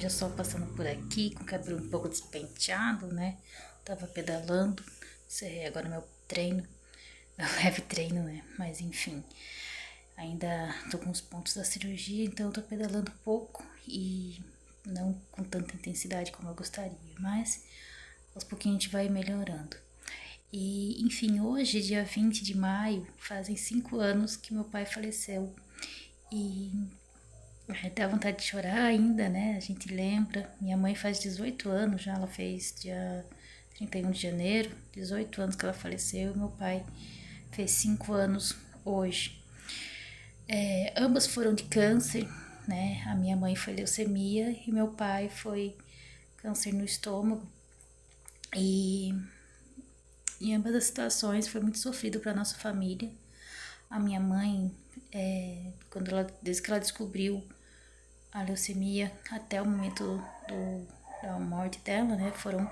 já só passando por aqui, com o cabelo um pouco despenteado, né? Tava pedalando, encerrei agora meu treino, meu leve treino, né? Mas enfim, ainda tô com os pontos da cirurgia, então eu tô pedalando pouco e não com tanta intensidade como eu gostaria, mas aos pouquinhos a gente vai melhorando. E, enfim, hoje, dia 20 de maio, fazem 5 anos que meu pai faleceu. E dá vontade de chorar ainda, né? A gente lembra. Minha mãe faz 18 anos já, ela fez dia 31 de janeiro, 18 anos que ela faleceu. E meu pai fez 5 anos hoje. Ambas foram de câncer, né? A minha mãe foi leucemia e meu pai foi câncer no estômago. E em ambas as situações foi muito sofrido para nossa família. A minha mãe, desde que ela descobriu a leucemia até o momento da morte dela, né? Foram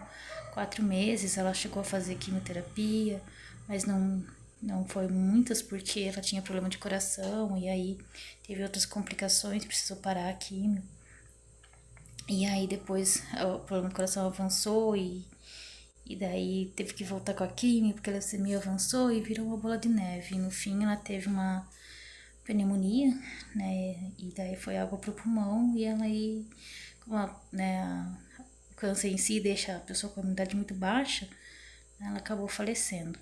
4 meses. Ela chegou a fazer quimioterapia, mas não foi muitas porque ela tinha problema de coração e aí teve outras complicações, precisou parar a quimio. E aí depois o problema do coração avançou e daí teve que voltar com a quimio porque a leucemia avançou e virou uma bola de neve. E no fim ela teve uma pneumonia, né? E daí foi água pro pulmão e ela aí, o câncer em si deixa a pessoa com a imunidade muito baixa, né, ela acabou falecendo.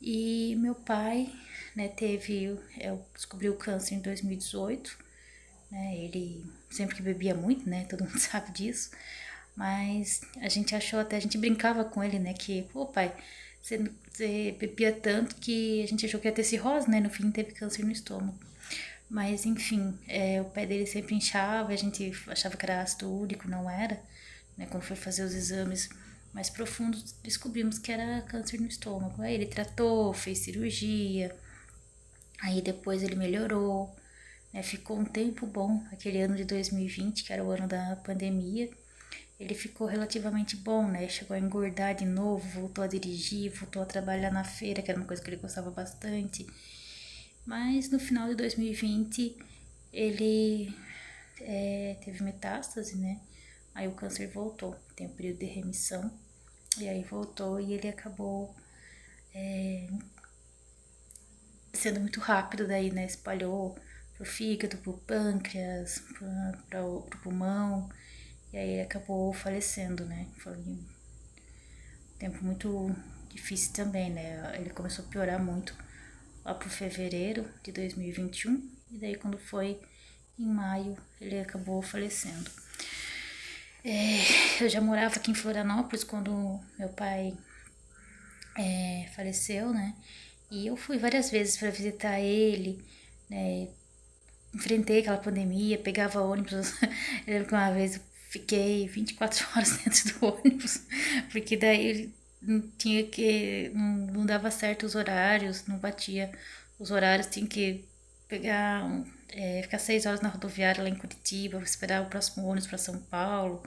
E meu pai, né, descobriu o câncer em 2018, né? Ele sempre que bebia muito, né? Todo mundo sabe disso. Mas a gente brincava com ele, né? Que, pô, pai, você bebia tanto que a gente achou que ia ter cirrose, né? No fim teve câncer no estômago. Mas enfim, o pé dele sempre inchava, a gente achava que era ácido úrico, não era. Né? Quando foi fazer os exames mais profundos, descobrimos que era câncer no estômago. Aí ele tratou, fez cirurgia, aí depois ele melhorou, né? Ficou um tempo bom, aquele ano de 2020, que era o ano da pandemia, ele ficou relativamente bom, né? Chegou a engordar de novo, voltou a dirigir, voltou a trabalhar na feira, que era uma coisa que ele gostava bastante. Mas no final de 2020 ele teve metástase, né? Aí o câncer voltou, tem um período de remissão, e aí voltou e ele acabou sendo muito rápido daí, né? Espalhou pro fígado, pro pâncreas, pro pulmão, e aí ele acabou falecendo, né? Foi um tempo muito difícil também, né? Ele começou a piorar muito lá pro fevereiro de 2021, e daí quando foi em maio ele acabou falecendo. Eu já morava aqui em Florianópolis quando meu pai faleceu, né? E eu fui várias vezes para visitar ele, né? Enfrentei aquela pandemia, pegava ônibus. Eu lembro que uma vez eu fiquei 24 horas dentro do ônibus, porque daí não tinha que. Não dava certo os horários, não batia os horários, tinha que ficar 6 horas na rodoviária lá em Curitiba, esperar o próximo ônibus para São Paulo,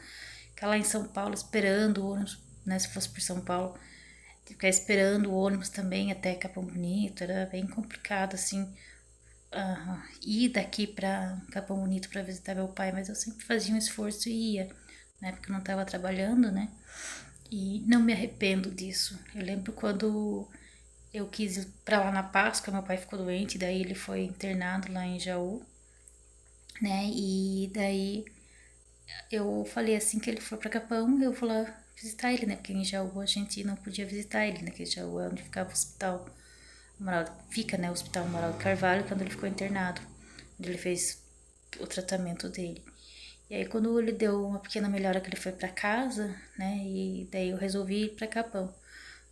ficar lá em São Paulo esperando o ônibus, né? Se fosse por São Paulo, ficar esperando o ônibus também até Capão Bonito, era bem complicado, assim, ir daqui para Capão Bonito para visitar meu pai, mas eu sempre fazia um esforço e ia, né, porque eu não estava trabalhando, né, e não me arrependo disso. Eu lembro quando eu quis ir para lá na Páscoa, meu pai ficou doente, daí ele foi internado lá em Jaú, né, e daí eu falei assim que ele for para Capão, eu vou lá visitar ele, né, porque em Jaú a gente não podia visitar ele, né, que Jaú é onde ficava o hospital fica, né, o Hospital Amaral do Carvalho, quando ele ficou internado, onde ele fez o tratamento dele. E aí quando ele deu uma pequena melhora que ele foi para casa, né, e daí eu resolvi ir para Capão.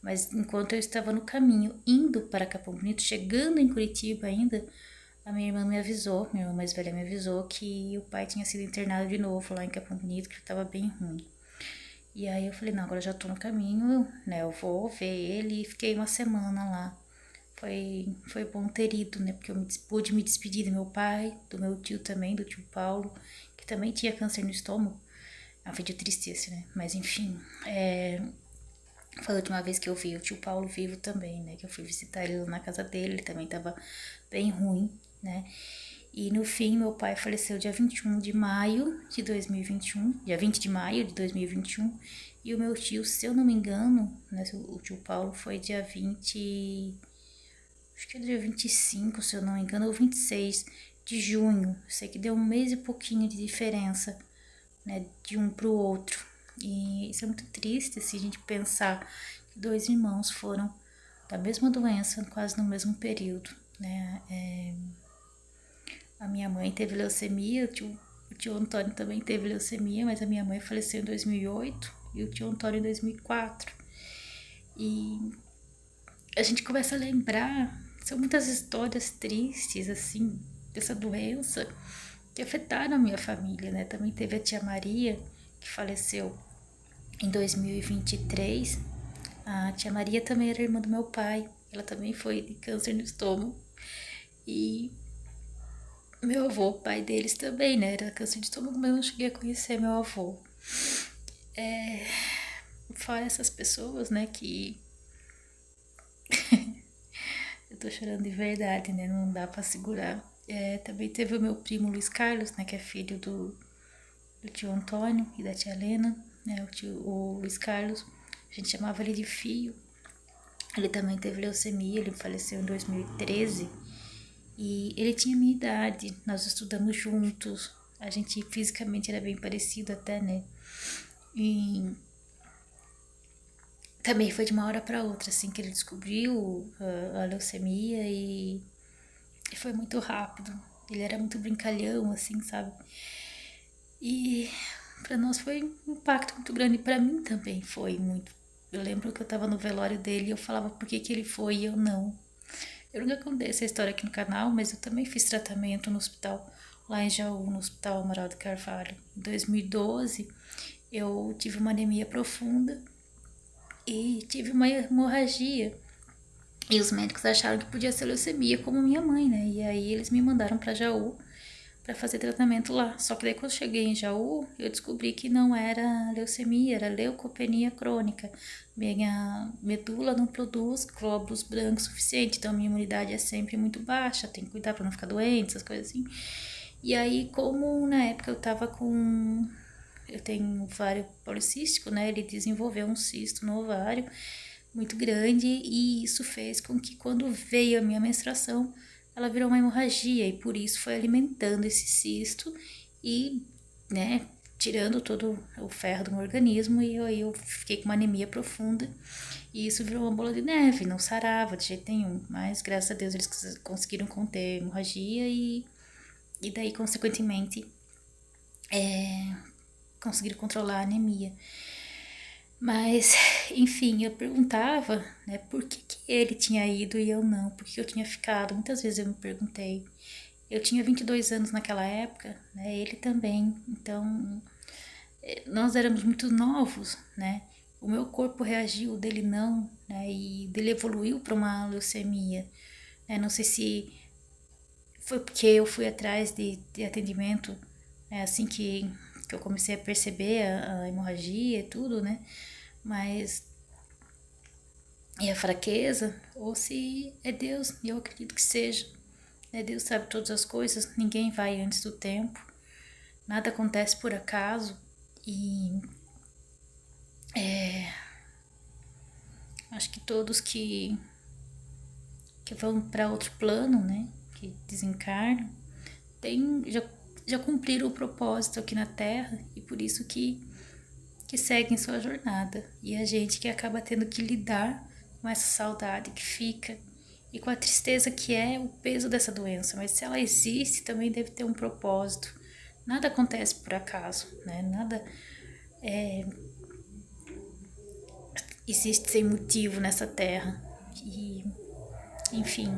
Mas enquanto eu estava no caminho, indo para Capão Bonito, chegando em Curitiba ainda, a minha irmã me avisou, minha irmã mais velha me avisou que o pai tinha sido internado de novo lá em Capão Bonito, que ele estava bem ruim. E aí eu falei, não, agora eu já tô no caminho, né, eu vou ver ele, e fiquei uma semana lá. Foi bom ter ido, né? Porque eu pude me despedir do meu pai, do meu tio também, do tio Paulo, que também tinha câncer no estômago. É um vídeo triste esse, né? Mas enfim, foi a última vez que eu vi o tio Paulo vivo também, né? Que eu fui visitar ele na casa dele, ele também tava bem ruim, né? E no fim, meu pai faleceu dia 21 de maio de 2021, dia 20 de maio de 2021. E o meu tio, se eu não me engano, né, o tio Paulo foi dia 20, acho que é dia 25, se eu não me engano, ou 26 de junho. Eu sei que deu um mês e pouquinho de diferença, né, de um pro outro. E isso é muito triste, se a gente pensar que dois irmãos foram da mesma doença quase no mesmo período, né. A minha mãe teve leucemia, o tio Antônio também teve leucemia, mas a minha mãe faleceu em 2008 e o tio Antônio em 2004. E a gente começa a lembrar, são muitas histórias tristes, assim, dessa doença que afetaram a minha família, né? Também teve a tia Maria, que faleceu em 2023. A tia Maria também era irmã do meu pai, ela também foi de câncer no estômago. E meu avô, pai deles também, né? Era câncer de estômago, mas eu não cheguei a conhecer meu avô. Fora essas pessoas, né, que eu tô chorando de verdade, né? Não dá pra segurar. Também teve o meu primo Luiz Carlos, né? Que é filho do tio Antônio e da tia Helena, né? O Luiz Carlos, a gente chamava ele de Fio. Ele também teve leucemia, ele faleceu em 2013. E ele tinha a minha idade, nós estudamos juntos. A gente fisicamente era bem parecido até, né? E também foi de uma hora para outra, assim, que ele descobriu a leucemia e foi muito rápido. Ele era muito brincalhão, assim, sabe? E para nós foi um impacto muito grande. Para mim também foi muito. Eu lembro que eu tava no velório dele e eu falava por que ele foi e eu não. Eu nunca contei essa história aqui no canal, mas eu também fiz tratamento no hospital, lá em Jaú, no Hospital Amaral de Carvalho. Em 2012, eu tive uma anemia profunda e tive uma hemorragia. E os médicos acharam que podia ser leucemia, como minha mãe, né? E aí eles me mandaram para Jaú para fazer tratamento lá. Só que daí quando eu cheguei em Jaú, eu descobri que não era leucemia, era leucopenia crônica. Minha medula não produz glóbulos brancos suficiente, então a minha imunidade é sempre muito baixa, tem que cuidar para não ficar doente, essas coisas assim. E aí, como na época eu tava com. Eu tenho um ovário policístico, né? Ele desenvolveu um cisto no ovário muito grande e isso fez com que quando veio a minha menstruação, ela virou uma hemorragia e por isso foi alimentando esse cisto e, né, tirando todo o ferro do meu organismo e aí eu fiquei com uma anemia profunda e isso virou uma bola de neve, não sarava de jeito nenhum, mas graças a Deus eles conseguiram conter a hemorragia e daí consequentemente conseguiram controlar a anemia. Mas, enfim, eu perguntava, né, por que ele tinha ido e eu não, por que eu tinha ficado. Muitas vezes eu me perguntei. Eu tinha 22 anos naquela época, né, ele também. Então, nós éramos muito novos, né? O meu corpo reagiu, o dele não, né? E dele evoluiu para uma leucemia. Né? Não sei se foi porque eu fui atrás de atendimento, né, assim que eu comecei a perceber a hemorragia e tudo, né? Mas e a fraqueza, ou se é Deus, e eu acredito que seja. Né? Deus sabe todas as coisas, ninguém vai antes do tempo, nada acontece por acaso e acho que todos que vão para outro plano, né, que desencarnam, já cumpriram o propósito aqui na Terra e por isso que seguem sua jornada. E a gente que acaba tendo que lidar com essa saudade que fica e com a tristeza que é o peso dessa doença. Mas se ela existe, também deve ter um propósito. Nada acontece por acaso, né? Nada existe sem motivo nessa terra. E, enfim,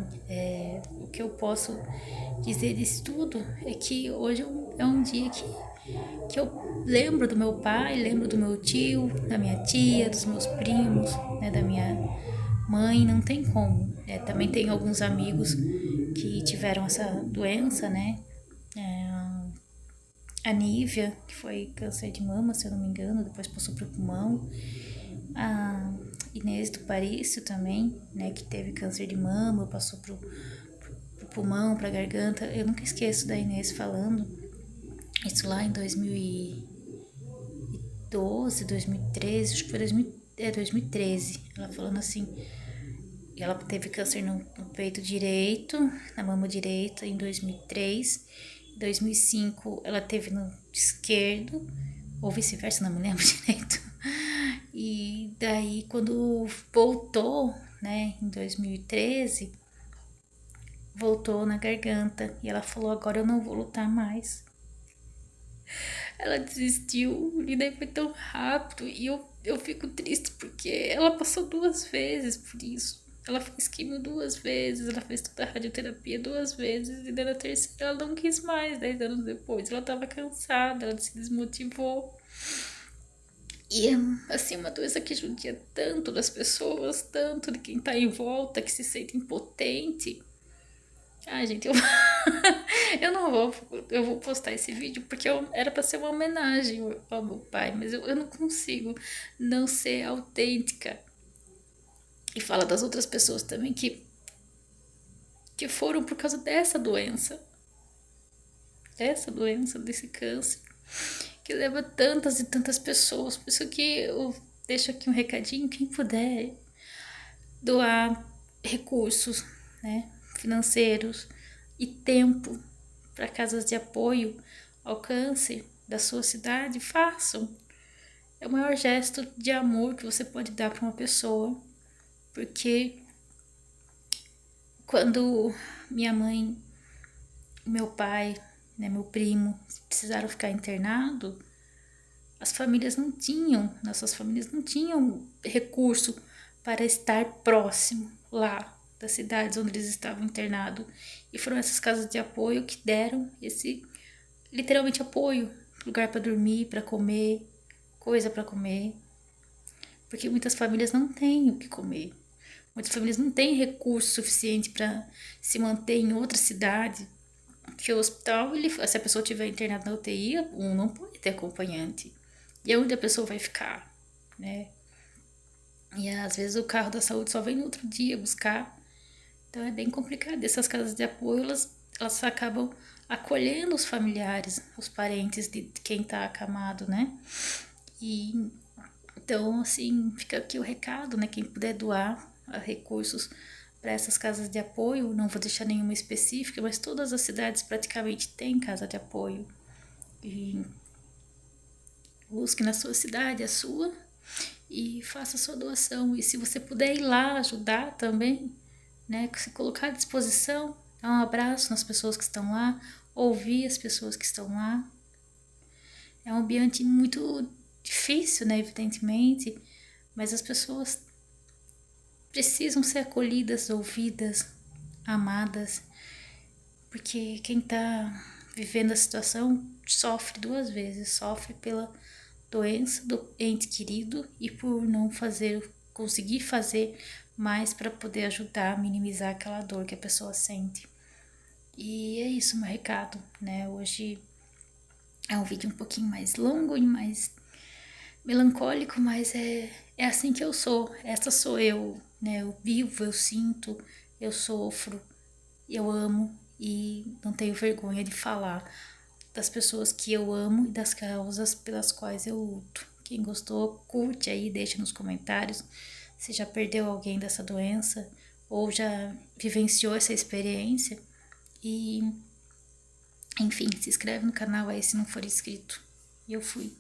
o que eu posso dizer disso tudo é que hoje é um dia que eu lembro do meu pai, lembro do meu tio, da minha tia, dos meus primos, né, da minha mãe, não tem como. Também tenho alguns amigos que tiveram essa doença, né? A Nívia, que foi câncer de mama, se eu não me engano, depois passou pro pulmão. A Inês do Parício também, né, que teve câncer de mama, passou pro pulmão, pra garganta. Eu nunca esqueço da Inês falando isso lá em 2012, 2013, acho que foi 2013. Ela falando assim, ela teve câncer no peito direito, na mama direita em 2003. Em 2005 ela teve no esquerdo, ou vice-versa, não me lembro direito. E daí quando voltou, né, em 2013, voltou na garganta. E ela falou, agora eu não vou lutar mais. Ela desistiu e daí foi tão rápido. E eu fico triste porque ela passou 2 vezes por isso. Ela fez quimio 2 vezes, ela fez toda a radioterapia 2 vezes. E daí na terceira ela não quis mais, 10 anos depois. Ela tava cansada, ela se desmotivou. E é, assim, uma doença que judia tanto das pessoas, tanto de quem tá em volta, que se sente impotente. Ai, gente, eu não vou. Eu vou postar esse vídeo porque era pra ser uma homenagem ao meu pai, mas eu não consigo não ser autêntica. E fala das outras pessoas também que foram por causa dessa doença, desse câncer, que leva tantas e tantas pessoas. Por isso que eu deixo aqui um recadinho: quem puder doar recursos, né, financeiros e tempo para casas de apoio ao câncer da sua cidade, façam. É o maior gesto de amor que você pode dar para uma pessoa, porque quando minha mãe, meu pai, né, meu primo precisaram ficar internado, as famílias não tinham, nossas famílias não tinham recurso para estar próximo lá das cidades onde eles estavam internados. E foram essas casas de apoio que deram esse, literalmente, apoio, lugar para dormir, para comer, coisa para comer. Porque muitas famílias não têm o que comer. Muitas famílias não têm recurso suficiente para se manter em outra cidade. Porque o hospital, se a pessoa estiver internada na UTI, não pode ter acompanhante. E onde a pessoa vai ficar, né? E às vezes o carro da saúde só vem no outro dia buscar. Então é bem complicado. Essas casas de apoio, elas acabam acolhendo os familiares, os parentes de quem está acamado, né? E então, assim, fica aqui o recado, né? Quem puder doar recursos para essas casas de apoio, não vou deixar nenhuma específica, mas todas as cidades praticamente têm casa de apoio. E busque na sua cidade a sua e faça a sua doação. E se você puder ir lá ajudar também, né, se colocar à disposição, dar um abraço nas pessoas que estão lá, ouvir as pessoas que estão lá. É um ambiente muito difícil, né, evidentemente, mas as pessoas precisam ser acolhidas, ouvidas, amadas, porque quem está vivendo a situação sofre 2 vezes, sofre pela doença do ente querido e por não conseguir fazer mais para poder ajudar a minimizar aquela dor que a pessoa sente. E é isso, meu recado, né? Hoje é um vídeo um pouquinho mais longo e mais melancólico, mas é assim que eu sou. Essa sou eu, né? Eu vivo, eu sinto, eu sofro, eu amo e não tenho vergonha de falar das pessoas que eu amo e das causas pelas quais eu luto. Quem gostou, curte aí, deixa nos comentários se já perdeu alguém dessa doença ou já vivenciou essa experiência. E, enfim, se inscreve no canal aí se não for inscrito. E eu fui.